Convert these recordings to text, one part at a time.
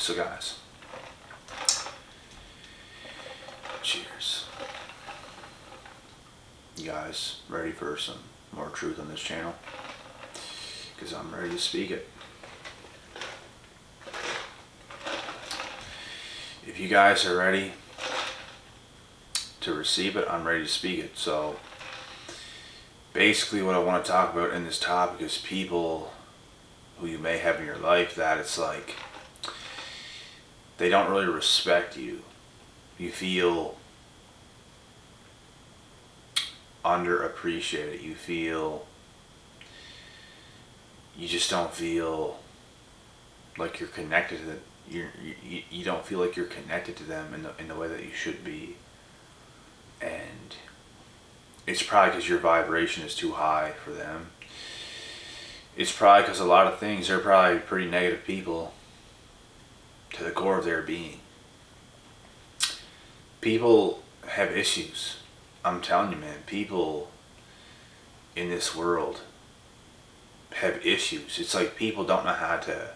So guys, cheers. You guys ready for some more truth on this channel? Because I'm ready to speak it. If you guys are ready to receive it, I'm ready to speak it. So basically what I want to talk about in this topic is people who you may have in your life that it's like they don't really respect you. You feel underappreciated. You just don't feel like you're connected to them. You don't feel like you're connected to them in the way that you should be. And it's probably because your vibration is too high for them. It's probably because a lot of things, they're probably pretty negative people to the core of their being. People have issues. I'm telling you, man, people in this world have issues. It's like people don't know how to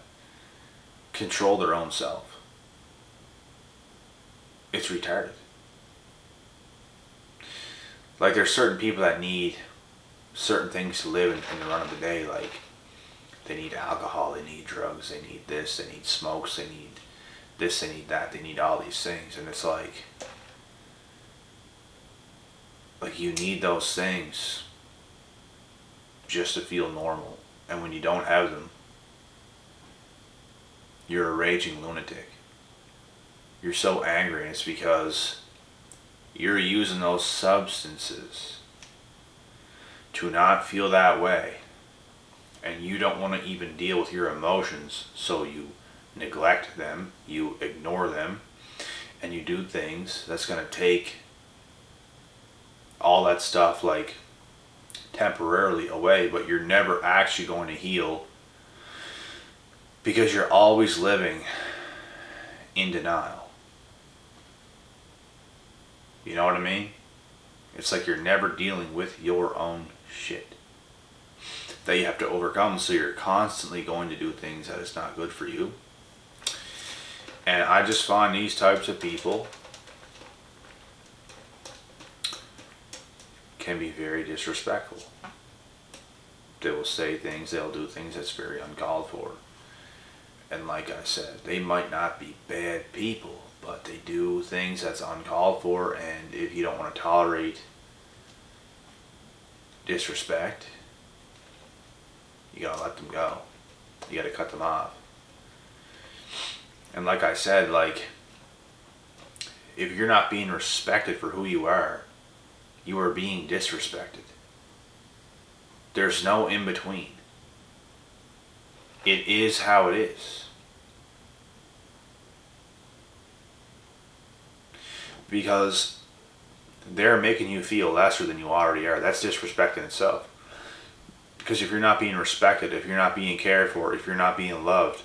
control their own self. It's retarded. Like there's certain people that need certain things to live in the run of the day. Like they need alcohol, they need drugs, they need this, they need smokes, they need this, they need that, they need all these things. And it's like you need those things just to feel normal. And when you don't have them, you're a raging lunatic. You're so angry, and it's because you're using those substances to not feel that way. And you don't want to even deal with your emotions, so you neglect them, you ignore them, and you do things that's going to take all that stuff like temporarily away, but you're never actually going to heal because you're always living in denial. You know what I mean? It's like you're never dealing with your own shit that you have to overcome, so you're constantly going to do things that is not good for you. And I just find these types of people can be very disrespectful. They will say things, they'll do things that's very uncalled for. And like I said, they might not be bad people, but they do things that's uncalled for. And if you don't want to tolerate disrespect, you gotta let them go. You gotta cut them off. And like I said, like if you're not being respected for who you are being disrespected. There's no in between. It is how it is. Because they're making you feel lesser than you already are. That's disrespect in itself. Because if you're not being respected, if you're not being cared for, if you're not being loved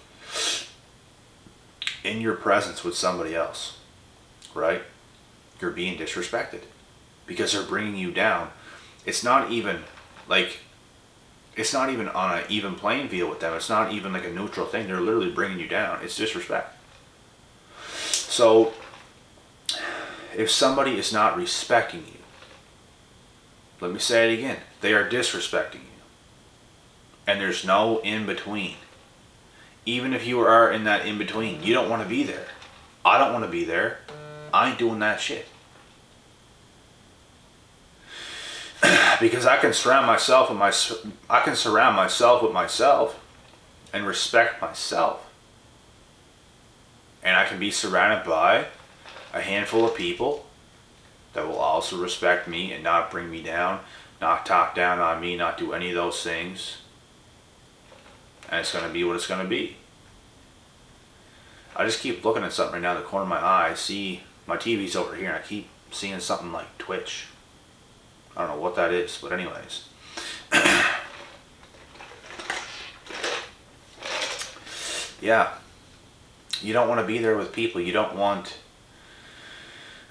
in your presence with somebody else, right? You're being disrespected. Because they're bringing you down. It's not even on an even playing field with them. It's not even like a neutral thing. They're literally bringing you down. It's disrespect. So if somebody is not respecting you, let me say it again, they are disrespecting you. And there's no in between. Even if you are in that in between, you don't want to be there. I don't want to be there. I ain't doing that shit. Because I can surround myself with myself and respect myself. And I can be surrounded by a handful of people that will also respect me and not bring me down, not talk down on me, not do any of those things. And it's going to be what it's going to be. I just keep looking at something right now in the corner of my eye. I see my TV's over here and I keep seeing something like Twitch. I don't know what that is, but anyways. Yeah. You don't want to be there with people. You don't want...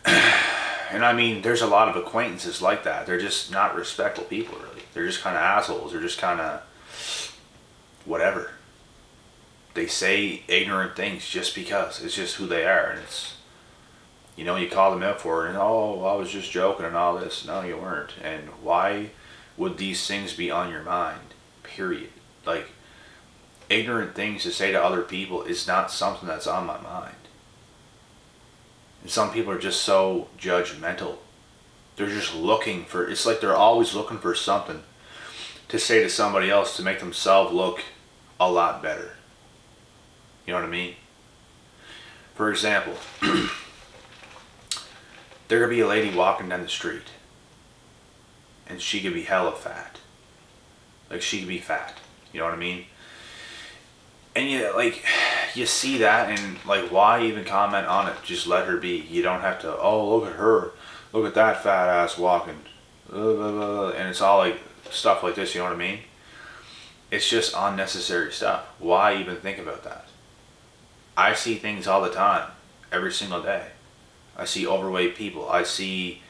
And I mean, there's a lot of acquaintances like that. They're just not respectful people, really. They're just kind of assholes. They're just kind of... whatever. They say ignorant things just because it's just who they are, and it's, you call them out for it, and oh, I was just joking and all this. No, you weren't. And why would these things be on your mind? Period. Like, ignorant things to say to other people is not something that's on my mind. And some people are just so judgmental. They're just looking for, it's like they're always looking for something to say to somebody else to make themselves look a lot better. You know what I mean? For example, there could be a lady walking down the street, and she could be hella fat. Like, she could be fat. You know what I mean? And you see that, and like, why even comment on it? Just let her be. You don't have to, oh, look at her. Look at that fat ass walking. And it's all like stuff like this, you know what I mean? It's just unnecessary stuff. Why even think about that? I see things all the time, every single day. I see overweight people. I see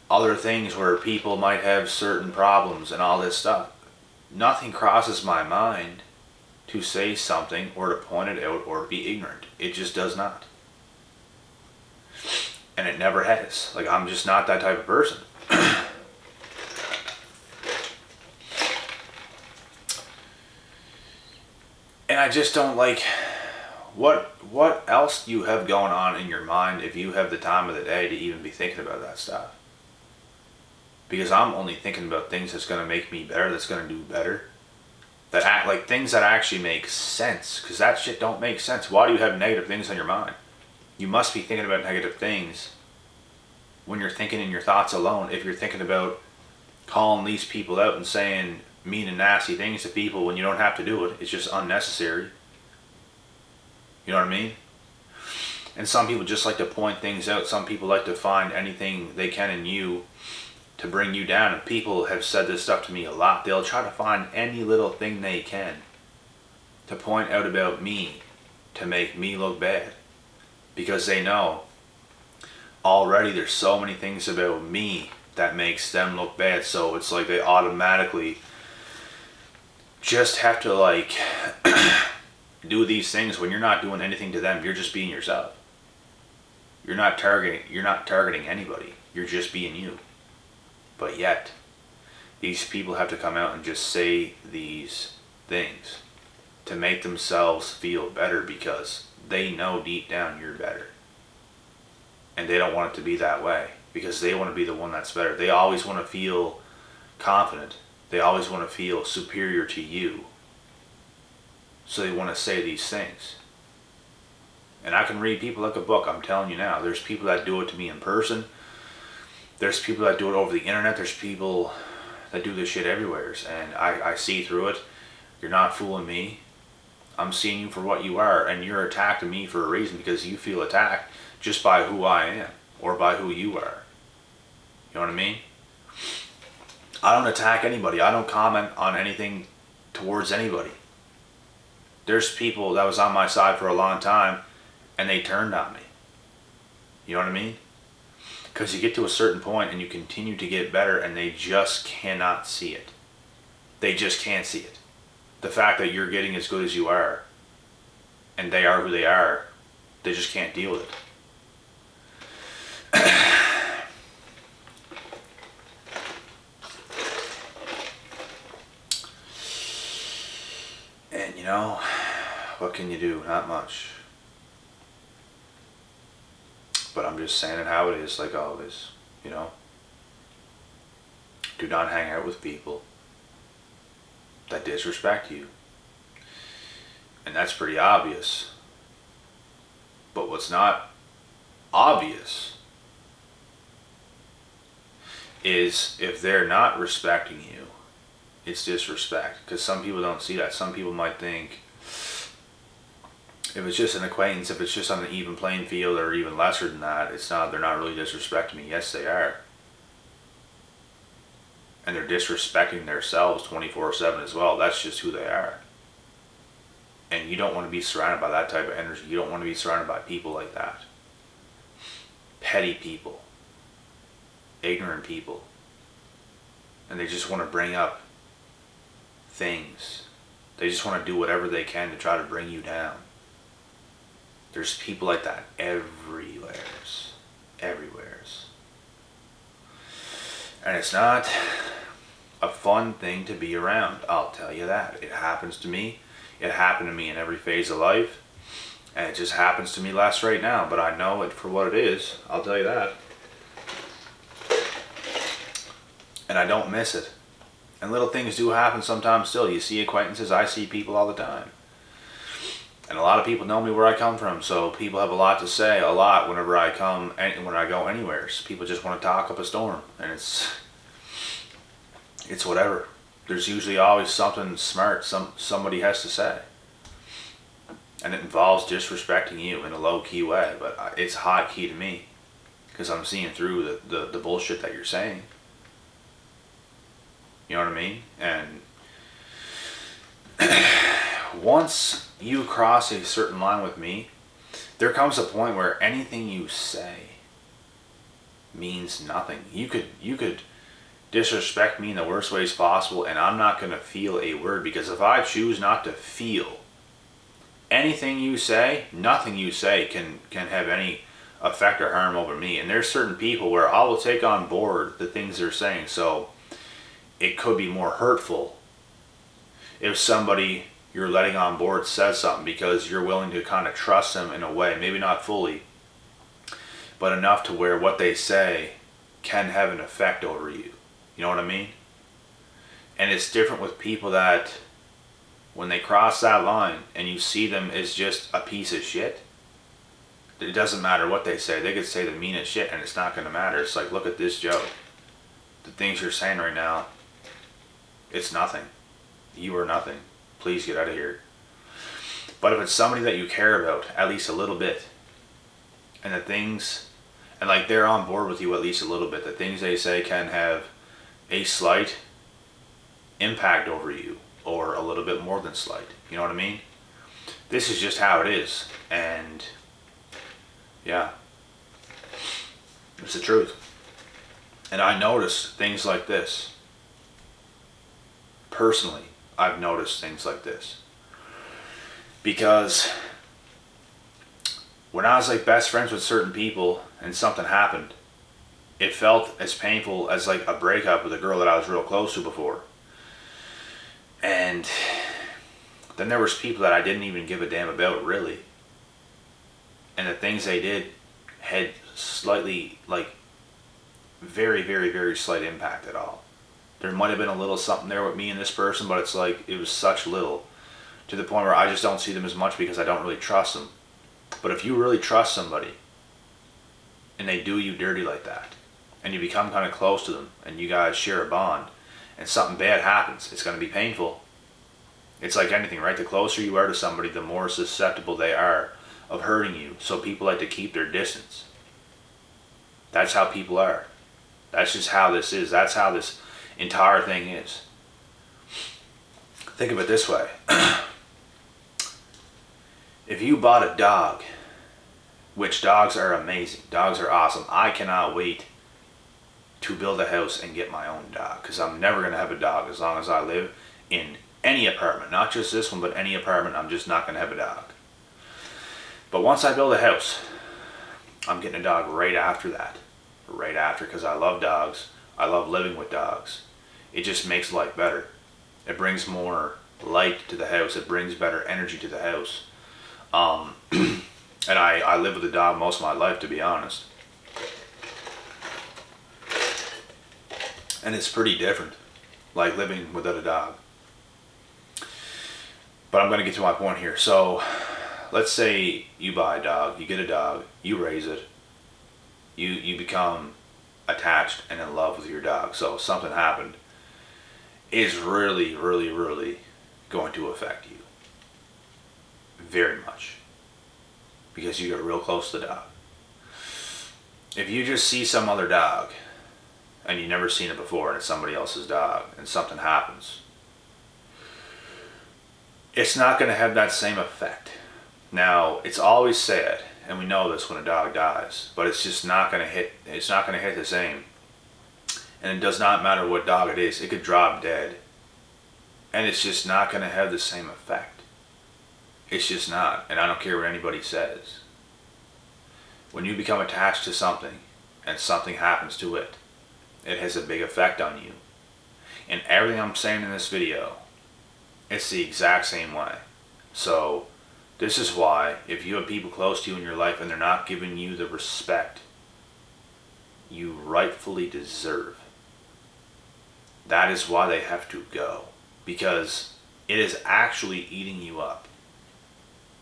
other things where people might have certain problems and all this stuff. Nothing crosses my mind to say something or to point it out or be ignorant. It just does not. And it never has. Like, I'm just not that type of person. And I just don't like, what else do you have going on in your mind if you have the time of the day to even be thinking about that stuff? Because I'm only thinking about things that's going to make me better, that's going to do better. That act like things that actually make sense. Because that shit don't make sense. Why do you have negative things on your mind? You must be thinking about negative things when you're thinking in your thoughts alone. If you're thinking about calling these people out and saying mean and nasty things to people when you don't have to do it, it's just unnecessary. You know what I mean? And some people just like to point things out. Some people like to find anything they can in you to bring you down. And people have said this stuff to me a lot. They'll try to find any little thing they can to point out about me to make me look bad. Because they know already there's so many things about me that makes them look bad. So it's like they automatically just have to like do these things when you're not doing anything to them. You're just being yourself. You're not targeting anybody. You're just being you. But yet, these people have to come out and just say these things to make themselves feel better because they know deep down you're better. And they don't want it to be that way because they want to be the one that's better. They always want to feel confident. They always want to feel superior to you. So they want to say these things. And I can read people like a book, I'm telling you now. There's people that do it to me in person. There's people that do it over the internet. There's people that do this shit everywhere. And I see through it. You're not fooling me. I'm seeing you for what you are. And you're attacking me for a reason because you feel attacked just by who I am or by who you are. You know what I mean? I don't attack anybody. I don't comment on anything towards anybody. There's people that was on my side for a long time and they turned on me. You know what I mean? Because you get to a certain point and you continue to get better and they just cannot see it. They just can't see it. The fact that you're getting as good as you are and they are who they are, they just can't deal with it. And you know, what can you do? Not much. But I'm just saying it how it is, like always, you know. Do not hang out with people that disrespect you. And that's pretty obvious. But what's not obvious is if they're not respecting you, it's disrespect. Because some people don't see that. Some people might think if it's just an acquaintance, if it's just on an even playing field or even lesser than that, it's not, they're not really disrespecting me. Yes, they are. And they're disrespecting themselves 24/7 as well. That's just who they are. And you don't want to be surrounded by that type of energy. You don't want to be surrounded by people like that. Petty people. Ignorant people. And they just want to bring up things They just want to do whatever they can to try to bring you down. There's people like that everywheres. Everywheres. And it's not a fun thing to be around, I'll tell you that. It happens to me. It happened to me in every phase of life. And it just happens to me less right now, but I know it for what it is, I'll tell you that. And I don't miss it. And little things do happen sometimes still. You see acquaintances, I see people all the time. And a lot of people know me where I come from, so people have a lot to say, a lot whenever I come, when I go anywhere. So people just want to talk up a storm, and it's whatever. There's usually always something smart somebody has to say. And it involves disrespecting you in a low-key way, but it's high-key to me, because I'm seeing through the bullshit that you're saying. You know what I mean? And once you cross a certain line with me, there comes a point where anything you say means nothing. You could disrespect me in the worst ways possible, and I'm not going to feel a word, because if I choose not to feel anything you say, nothing you say can have any effect or harm over me. And there's certain people where I will take on board the things they're saying, so it could be more hurtful if somebody you're letting on board says something, because you're willing to kind of trust them in a way, maybe not fully, but enough to where what they say can have an effect over you. You know what I mean? And it's different with people that, when they cross that line and you see them as just a piece of shit, it doesn't matter what they say. They could say the meanest shit and it's not going to matter. It's like, look at this joke. The things you're saying right now, it's nothing. You are nothing. Please get out of here. But if it's somebody that you care about at least a little bit, and the things, and like they're on board with you at least a little bit, the things they say can have a slight impact over you, or a little bit more than slight. You know what I mean? This is just how it is. And yeah, it's the truth. And I notice things like this. Personally, I've noticed things like this. Because when I was like best friends with certain people and something happened, it felt as painful as like a breakup with a girl that I was real close to before. And then there was people that I didn't even give a damn about, really. And the things they did had slightly, like, very, very, very slight impact at all. There might have been a little something there with me and this person, but it's like, it was such little, to the point where I just don't see them as much because I don't really trust them. But if you really trust somebody, and they do you dirty like that, and you become kind of close to them, and you guys share a bond, and something bad happens, it's going to be painful. It's like anything, right? The closer you are to somebody, the more susceptible they are of hurting you. So people like to keep their distance. That's how people are. That's just how this is. That's how this entire thing is. Think of it this way. If you bought a dog, which dogs are amazing, dogs are awesome. I cannot wait to build a house and get my own dog, because I'm never going to have a dog as long as I live in any apartment. Not just this one, but any apartment. I'm just not going to have a dog. But once I build a house, I'm getting a dog right after that. Right after, because I love dogs. I love living with dogs. It just makes life better. It brings more light to the house. It brings better energy to the house. And I live with a dog most of my life, to be honest. And it's pretty different, like living without a dog. But I'm going to get to my point here. So, let's say you buy a dog, you get a dog, you raise it, you become attached and in love with your dog. So something happened. It's really, really, really going to affect you. Very much. Because you get real close to the dog. If you just see some other dog, and you've never seen it before, and it's somebody else's dog, and something happens, it's not going to have that same effect. Now, it's always sad, and we know this when a dog dies, but it's just not going to hit. It's not going to hit the same. And it does not matter what dog it is. It could drop dead And it's just not going to have the same effect. It's just not. And I don't care what anybody says. When you become attached to something and something happens to it, it has a big effect on you. And everything I'm saying in this video, it's the exact same way. So this is why if you have people close to you in your life and they're not giving you the respect you rightfully deserve, that is why they have to go. Because it is actually eating you up.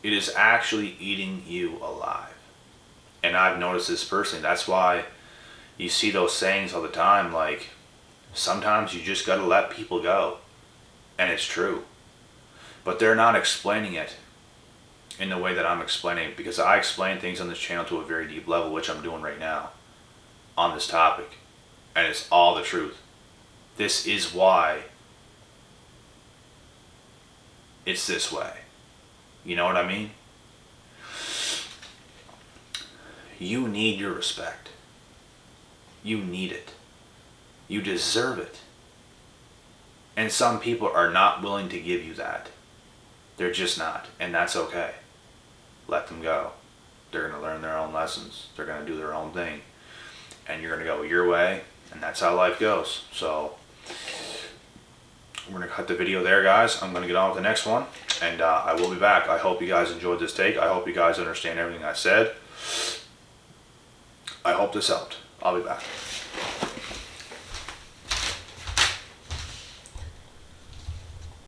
It is actually eating you alive. And I've noticed this personally. That's why you see those sayings all the time, like, sometimes you just gotta let people go. And it's true. But they're not explaining it in the way that I'm explaining it, because I explain things on this channel to a very deep level, which I'm doing right now on this topic. And it's all the truth. This is why it's this way. You know what I mean? You need your respect. You need it. You deserve it. And some people are not willing to give you that. They're just not. And that's okay. Let them go. They're going to learn their own lessons. They're going to do their own thing. And you're going to go your way. And that's how life goes. So we're going to cut the video there, guys. I'm going to get on with the next one. And I will be back. I hope you guys enjoyed this take. I hope you guys understand everything I said. I hope this helped. I'll be back.